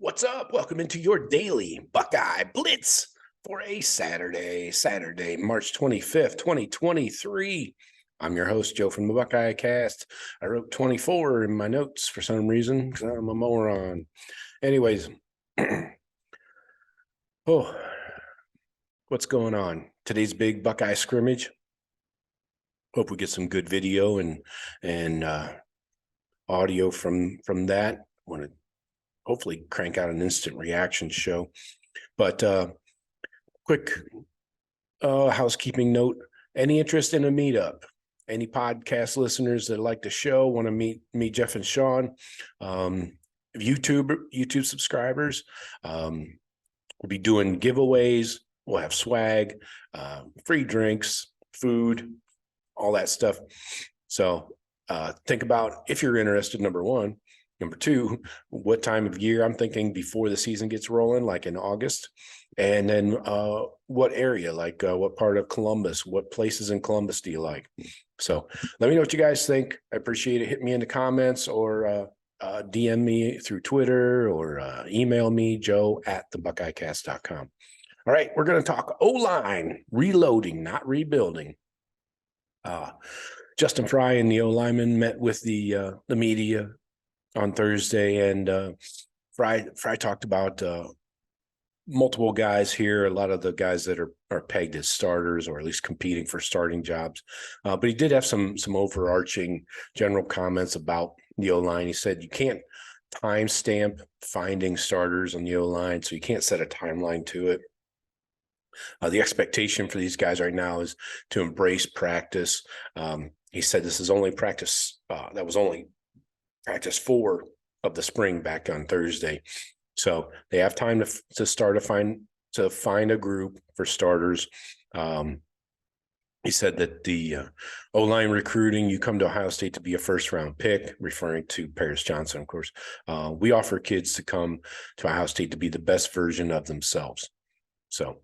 What's up? Welcome into your daily Buckeye Blitz for a Saturday, March 25th, 2023. I'm your host, Joe from the Buckeye Cast. I wrote 24 in my notes for some reason because I'm a moron. Anyways, what's going on? Today's big Buckeye scrimmage. Hope we get some good video and audio from that. Want to hopefully crank out an instant reaction show. But quick housekeeping note, any interest in a meetup? Any podcast listeners that like the show, want to meet Jeff and Sean? YouTube subscribers, we'll be doing giveaways. We'll have swag, free drinks, food, all that stuff. So think about if you're interested, number one. Number two, what time of year? I'm thinking before the season gets rolling, like in August. And then what area, like what part of Columbus, what places in Columbus do you like? So let me know what you guys think. I appreciate it. Hit me in the comments or DM me through Twitter or email me, joe@thebuckeyecast.com. All right, we're going to talk O-line, reloading, not rebuilding. Justin Frye and the O-lineman met with the media on Thursday, and Fry talked about multiple guys here, a lot of the guys that are pegged as starters or at least competing for starting jobs. But he did have some overarching general comments about the O-line. He said you can't timestamp finding starters on the O-line, so you can't set a timeline to it. The expectation for these guys right now is to embrace practice. He said this is only practice. That was only practice 4 of the spring back on Thursday. So they have time to start to find a group for starters. He said that the O-line recruiting, you come to Ohio State to be a first-round pick, referring to Paris Johnson, of course. We offer kids to come to Ohio State to be the best version of themselves. So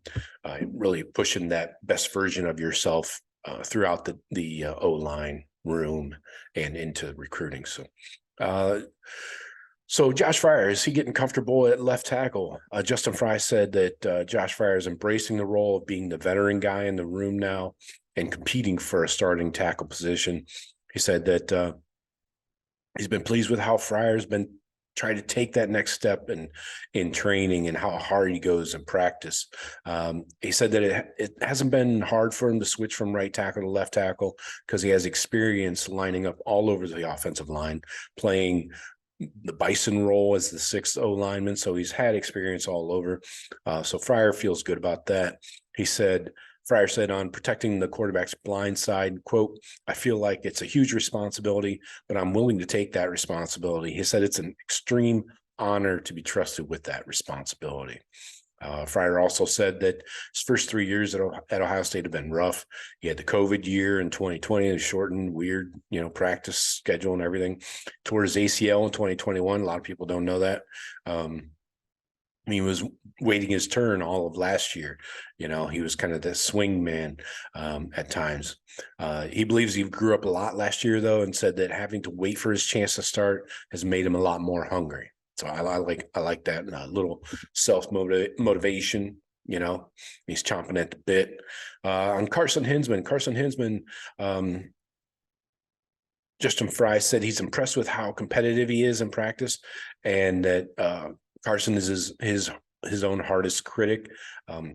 really pushing that best version of yourself throughout the O-line room and into recruiting. So Josh Fryar, is he getting comfortable at left tackle? Justin Frye said that Josh Fryar is embracing the role of being the veteran guy in the room now and competing for a starting tackle position. He said that he's been pleased with how Fryar's been trying to take that next step in training and how hard he goes in practice. He said that it hasn't been hard for him to switch from right tackle to left tackle because he has experience lining up all over the offensive line, playing the Bison role as the 6th O lineman. So he's had experience all over. So Fryar feels good about that. Fryar said on protecting the quarterback's blind side, quote, I feel like it's a huge responsibility, but I'm willing to take that responsibility. He said it's an extreme honor to be trusted with that responsibility. Fryar also said that his first 3 years at Ohio State have been rough. He had the COVID year in 2020, a shortened, weird, practice schedule and everything. Tore his ACL in 2021. A lot of people don't know that. He was waiting his turn all of last year. He was kind of the swing man at times. He believes he grew up a lot last year, though, and said that having to wait for his chance to start has made him a lot more hungry. So I like that little self-motivation. He's chomping at the bit. On Carson Hinzman, Justin Frye said he's impressed with how competitive he is in practice, and that Carson is his own hardest critic.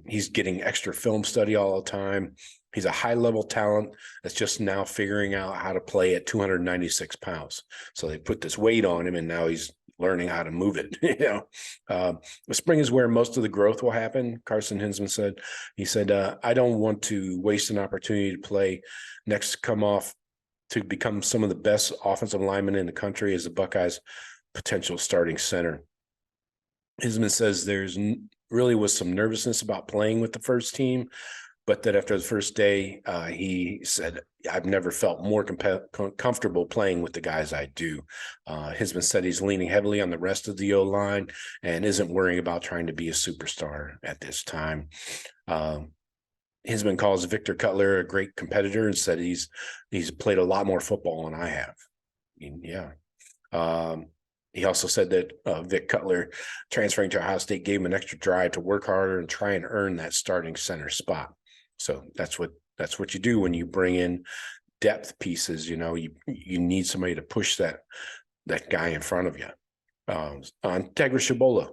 He's getting extra film study all the time. He's a high-level talent that's just now figuring out how to play at 296 pounds. So they put this weight on him, and now he's learning how to move it. The spring is where most of the growth will happen, Carson Hinzman said. He said, I don't want to waste an opportunity to play next to come off to become some of the best offensive linemen in the country as the Buckeyes' potential starting center. Hinzman says there's really was some nervousness about playing with the first team, but that after the first day, he said, I've never felt more comfortable playing with the guys I do. Hinzman said he's leaning heavily on the rest of the O-line and isn't worrying about trying to be a superstar at this time. Hinzman calls Victor Cutler a great competitor and said he's played a lot more football than I have. Yeah. He also said that Vic Cutler transferring to Ohio State gave him an extra drive to work harder and try and earn that starting center spot. So that's what you do when you bring in depth pieces. You know, you need somebody to push that guy in front of you. On Tegra Tshabola,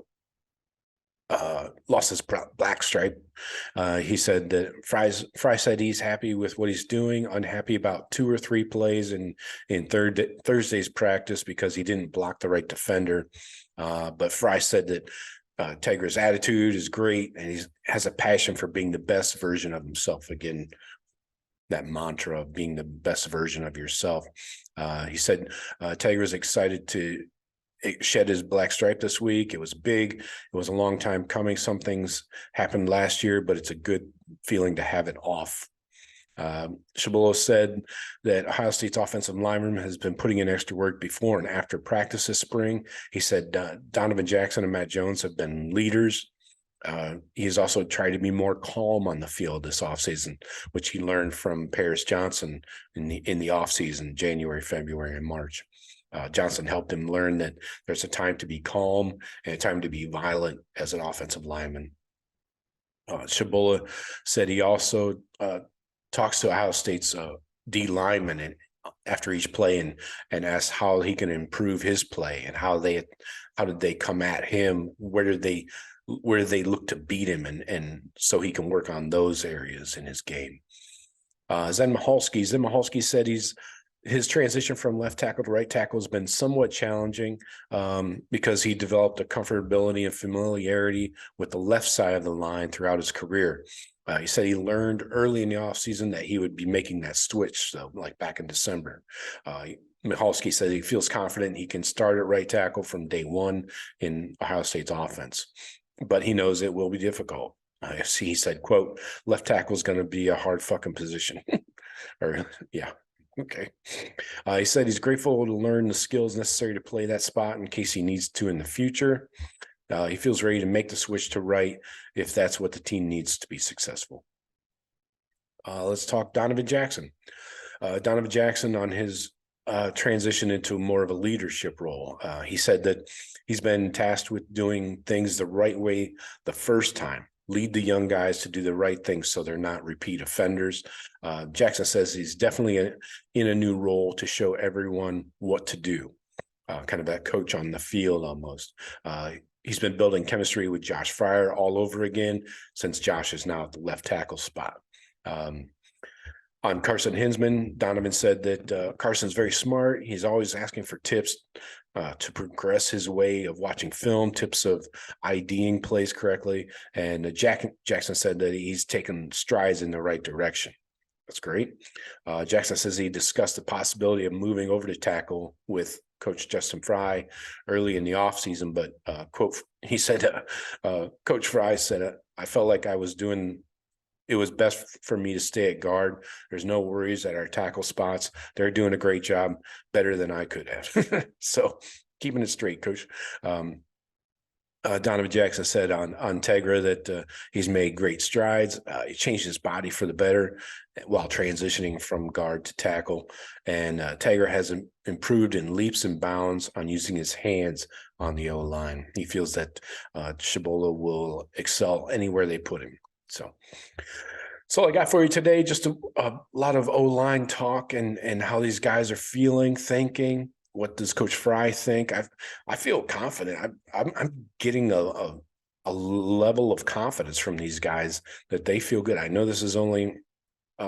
lost his black stripe. He said that Frye said he's happy with what he's doing, unhappy about 2 or 3 plays in Thursday's practice because he didn't block the right defender. But Frye said that Tegra's attitude is great and he has a passion for being the best version of himself. Again, that mantra of being the best version of yourself. He said Tegra's excited to shed his black stripe this week. It was big. It was a long time coming. Some things happened last year, but it's a good feeling to have it off. Tshabola said that Ohio State's offensive lineman has been putting in extra work before and after practice this spring. He said Donovan Jackson and Matt Jones have been leaders. He's also tried to be more calm on the field this offseason, which he learned from Paris Johnson in the offseason, January, February, and March. Johnson helped him learn that there's a time to be calm and a time to be violent as an offensive lineman. Tshabola said he also talks to Ohio State's D lineman after each play and asks how he can improve his play and how did they come at him, where did they look to beat him, and so he can work on those areas in his game. Michalski said his transition from left tackle to right tackle has been somewhat challenging because he developed a comfortability and familiarity with the left side of the line throughout his career. He said he learned early in the offseason that he would be making that switch, so like back in December. Michalski said he feels confident he can start at right tackle from day one in Ohio State's offense, but he knows it will be difficult. He said, quote, left tackle is going to be a hard fucking position. Yeah. Okay. He said he's grateful to learn the skills necessary to play that spot in case he needs to in the future. He feels ready to make the switch to right if that's what the team needs to be successful. Let's talk Donovan Jackson. Donovan Jackson on his transition into more of a leadership role. He said that he's been tasked with doing things the right way the first time. Lead the young guys to do the right things so they're not repeat offenders. Jackson says he's definitely in a new role to show everyone what to do, kind of that coach on the field almost. He's been building chemistry with Josh Fryar all over again since Josh is now at the left tackle spot. On Carson Hinzman, Donovan said that Carson's very smart. He's always asking for tips to progress his way of watching film, tips of IDing plays correctly. And Jackson said that he's taken strides in the right direction. That's great. Jackson says he discussed the possibility of moving over to tackle with Coach Justin Frye early in the offseason, but quote, he said, Coach Frye said, I felt like it was best for me to stay at guard. There's no worries at our tackle spots. They're doing a great job, better than I could have. So keeping it straight, Coach. Donovan Jackson said on Tegra that he's made great strides. He changed his body for the better while transitioning from guard to tackle. And Tegra has improved in leaps and bounds on using his hands on the O-line. He feels that Tshabola will excel anywhere they put him. So that's all I got for you today. Just a lot of O-line talk and how these guys are feeling, thinking. What does Coach Frye think? I feel confident. I'm getting a level of confidence from these guys that they feel good. I know this is only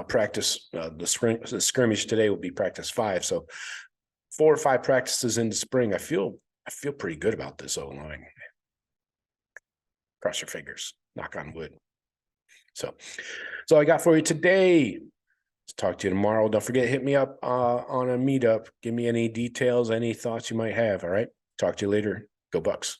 practice. The scrimmage today will be practice 5. So 4 or 5 practices into spring. I feel pretty good about this O-line. Cross your fingers. Knock on wood. So that's all I got for you today. Let's talk to you tomorrow. Don't forget, hit me up on a meetup. Give me any details, any thoughts you might have. All right. Talk to you later. Go Bucks.